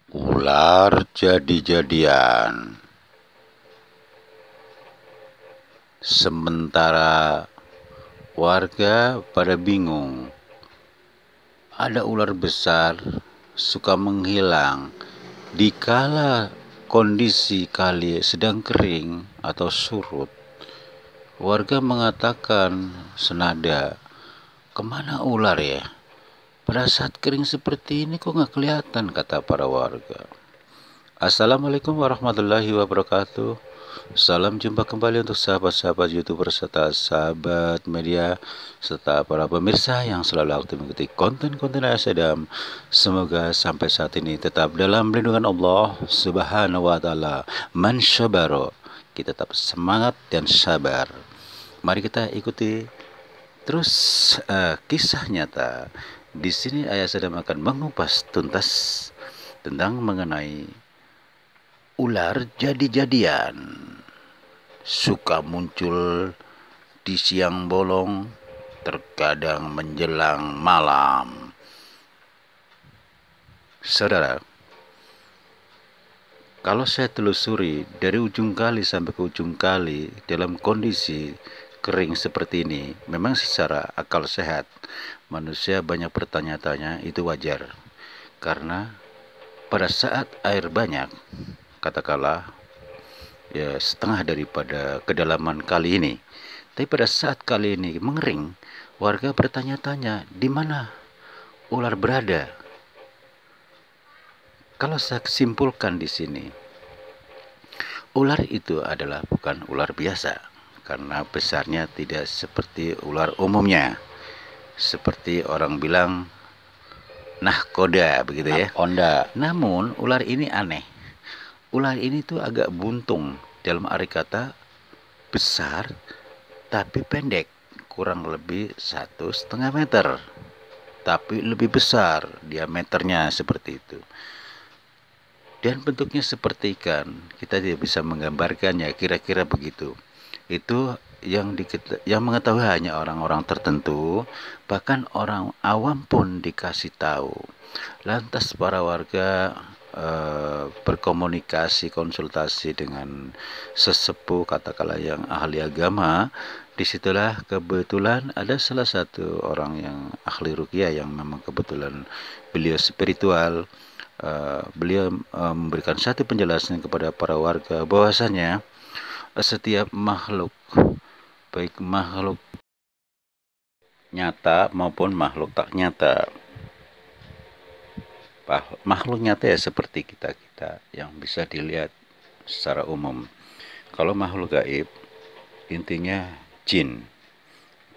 Ular jadi-jadian. Sementara warga pada bingung. Ada ular besar suka menghilang dikala kondisi kali sedang kering atau surut. Warga mengatakan senada, "Kemana ular ya? Pada saat kering seperti ini kok nggak kelihatan," kata para warga. Assalamualaikum warahmatullahi wabarakatuh. Salam jumpa kembali untuk sahabat-sahabat YouTuber serta sahabat media serta para pemirsa yang selalu aktif mengikuti konten-konten Asadam. Semoga sampai saat ini tetap dalam lindungan Allah Subhanahu wa taala. Man syabaro. Kita tetap semangat dan sabar. Mari kita ikuti terus kisah nyata. Di sini Ayah sedang akan mengupas tuntas tentang mengenai ular jadi-jadian. Suka muncul di siang bolong, terkadang menjelang malam. Saudara, kalau saya telusuri dari ujung kali sampai ke ujung kali dalam kondisi kering seperti ini, memang secara akal sehat manusia banyak bertanya-tanya, itu wajar. Karena pada saat air banyak, katakanlah ya setengah daripada kedalaman kali ini. Tapi pada saat kali ini mengering, warga bertanya-tanya di mana ular berada. Kalau saya simpulkan di sini, ular itu adalah bukan ular biasa karena besarnya tidak seperti ular umumnya. Seperti orang bilang nahkoda begitu ya. Onda. Namun ular ini aneh. Ular ini tuh agak buntung, dalam arti kata besar tapi pendek, kurang lebih 1,5 meter, tapi lebih besar diameternya seperti itu. Dan bentuknya seperti ikan, kita tidak bisa menggambarkannya, kira-kira begitu. Itu yang mengetahui hanya orang-orang tertentu, bahkan orang awam pun dikasih tahu. Lantas para warga berkomunikasi, konsultasi dengan sesepuh, katakanlah yang ahli agama. Disitulah kebetulan ada salah satu orang yang ahli ruqyah yang memang kebetulan beliau spiritual. Beliau memberikan satu penjelasan kepada para warga bahwasanya setiap makhluk, baik makhluk nyata maupun makhluk tak nyata, makhluk nyata ya seperti kita-kita yang bisa dilihat secara umum. Kalau makhluk gaib, intinya jin.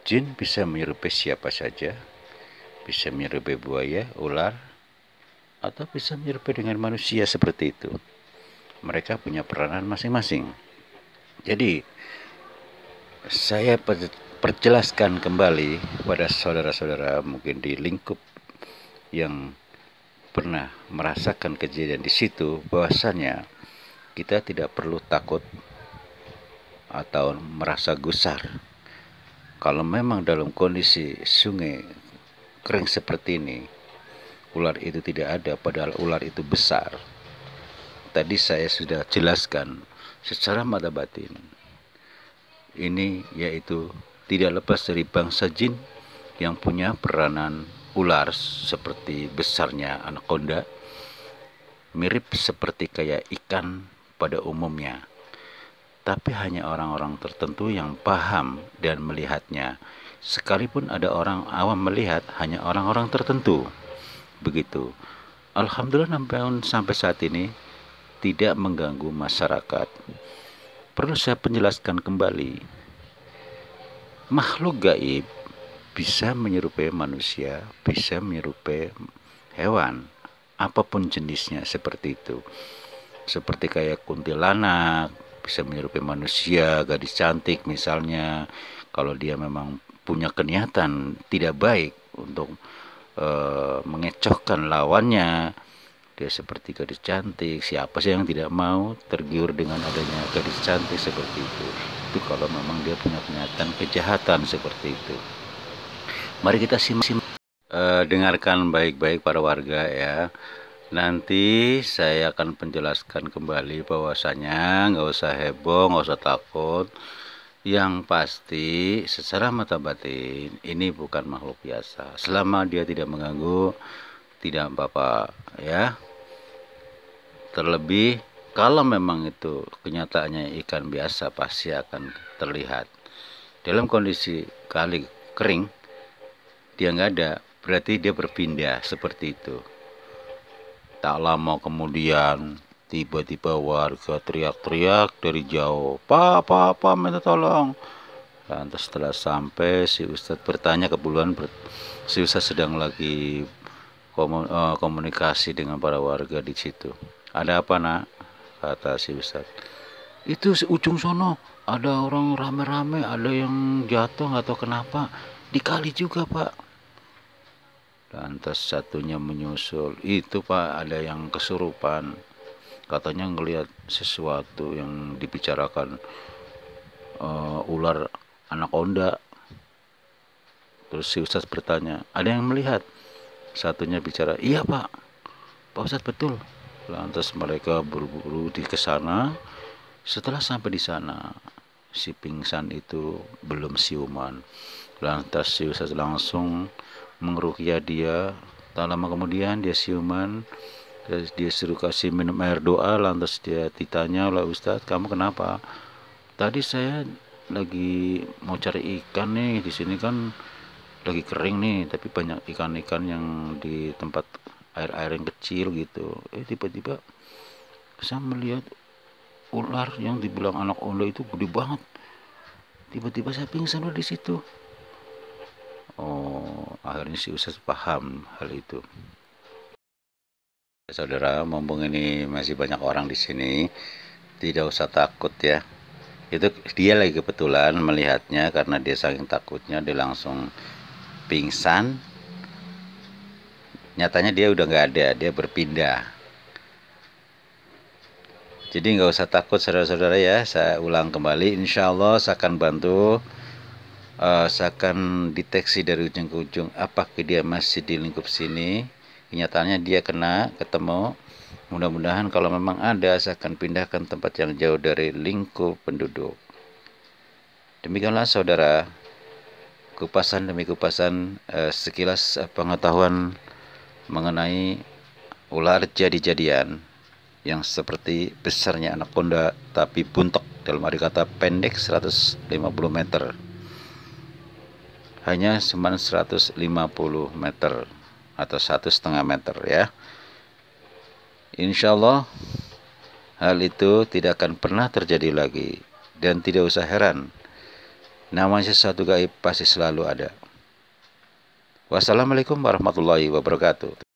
Jin bisa menyerupai siapa saja, bisa menyerupai buaya, ular, atau bisa menyerupai dengan manusia seperti itu. Mereka punya peranan masing-masing. Jadi, saya perjelaskan kembali pada saudara-saudara mungkin di lingkup yang pernah merasakan kejadian di situ, bahwasannya kita tidak perlu takut atau merasa gusar. Kalau memang dalam kondisi sungai kering seperti ini, ular itu tidak ada, padahal ular itu besar. Tadi saya sudah jelaskan secara mata batin. Ini yaitu tidak lepas dari bangsa jin yang punya peranan ular seperti besarnya anaconda, mirip seperti kayak ikan pada umumnya. Tapi hanya orang-orang tertentu yang paham dan melihatnya. Sekalipun ada orang awam melihat, hanya orang-orang tertentu. Begitu. Alhamdulillah sampai saat ini tidak mengganggu masyarakat. Perlu saya penjelaskan kembali. Makhluk gaib bisa menyerupai manusia, bisa menyerupai hewan, apapun jenisnya seperti itu. Seperti kayak kuntilanak, bisa menyerupai manusia, gadis cantik misalnya. Kalau dia memang punya keniatan tidak baik untuk mengecohkan lawannya, dia seperti gadis cantik. Siapa sih yang tidak mau tergiur dengan adanya gadis cantik seperti itu? Itu kalau memang dia punya kenyataan kejahatan seperti itu. Mari kita simak, dengarkan baik-baik para warga ya. Nanti saya akan menjelaskan kembali bahwasanya nggak usah heboh, nggak usah takut. Yang pasti secara mata batin ini bukan makhluk biasa. Selama dia tidak mengganggu, tidak apa-apa ya. Terlebih kalau memang itu kenyataannya ikan biasa pasti akan terlihat. Dalam kondisi kali kering dia nggak ada, berarti dia berpindah seperti itu. Tak lama kemudian tiba-tiba warga teriak-teriak dari jauh, Pak, minta tolong. Lantas setelah sampai si Ustadz bertanya kebetulan si Ustadz sedang lagi komunikasi dengan para warga di situ. Ada apa nak? Kata si Ustadz. Itu ujung sono ada orang rame-rame, ada yang jatuh nggak tahu kenapa. Di kali juga pak. Lantas satunya menyusul, itu pak ada yang kesurupan, katanya ngelihat sesuatu yang dibicarakan ular anaconda. Terus si Ustadz bertanya, ada yang melihat? Satunya bicara, iya pak Ustadz betul. Lantas mereka buru-buru di kesana. Setelah sampai di sana, si pingsan itu belum siuman. Lantas si Ustadz langsung mengeruqyah dia. Tak lama kemudian dia siuman. Dia suruh kasih minum air doa. Lantas dia ditanya oleh Ustadz, kamu kenapa? Tadi saya lagi mau cari ikan nih, di sini kan lagi kering nih, tapi banyak ikan-ikan yang di tempat air-air yang kecil gitu. Tiba-tiba saya melihat ular yang dibilang anak anaconda itu gede banget. Tiba-tiba saya pingsan di situ. Oh, akhirnya si Ustadz paham hal itu. Saudara, mumpung ini masih banyak orang di sini, tidak usah takut ya. Itu dia lagi kebetulan melihatnya karena dia saking takutnya dia langsung pingsan. Nyatanya dia udah nggak ada, dia berpindah. Jadi nggak usah takut saudara-saudara ya. Saya ulang kembali, insya Allah saya akan bantu. Saya akan deteksi dari ujung ke ujung apakah dia masih di lingkup sini. Kenyataannya dia kena ketemu. Mudah-mudahan kalau memang ada saya akan pindahkan tempat yang jauh dari lingkup penduduk. Demikianlah saudara, kupasan demi kupasan sekilas pengetahuan mengenai ular jadi-jadian yang seperti besarnya anaconda tapi buntok, dalam arti kata pendek 150 meter. Hanya cuma 150 meter atau 1,5 meter ya. Insya Allah hal itu tidak akan pernah terjadi lagi. Dan tidak usah heran, namanya sesuatu gaib pasti selalu ada. Wassalamualaikum warahmatullahi wabarakatuh.